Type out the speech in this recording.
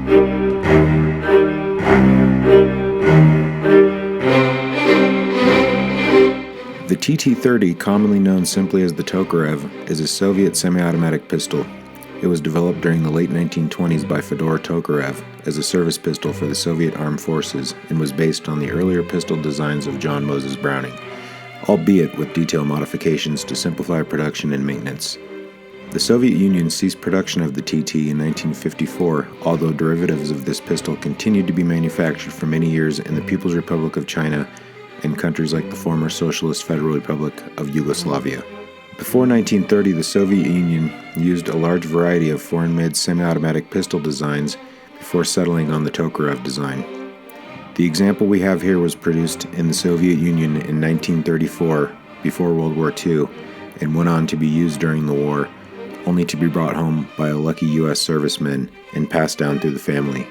The TT-30, commonly known simply as the Tokarev, is a Soviet semi-automatic pistol. It was developed during the late 1920s by Fyodor Tokarev as a service pistol for the Soviet Armed Forces and was based on the earlier pistol designs of John Moses Browning, albeit with detail modifications to simplify production and maintenance. The Soviet Union ceased production of the TT in 1954, although derivatives of this pistol continued to be manufactured for many years in the People's Republic of China and countries like the former Socialist Federal Republic of Yugoslavia. Before 1930, the Soviet Union used a large variety of foreign-made semi-automatic pistol designs before settling on the Tokarev design. The example we have here was produced in the Soviet Union in 1934, before World War II, and went on to be used during the war, only to be brought home by a lucky U.S. serviceman and passed down through the family.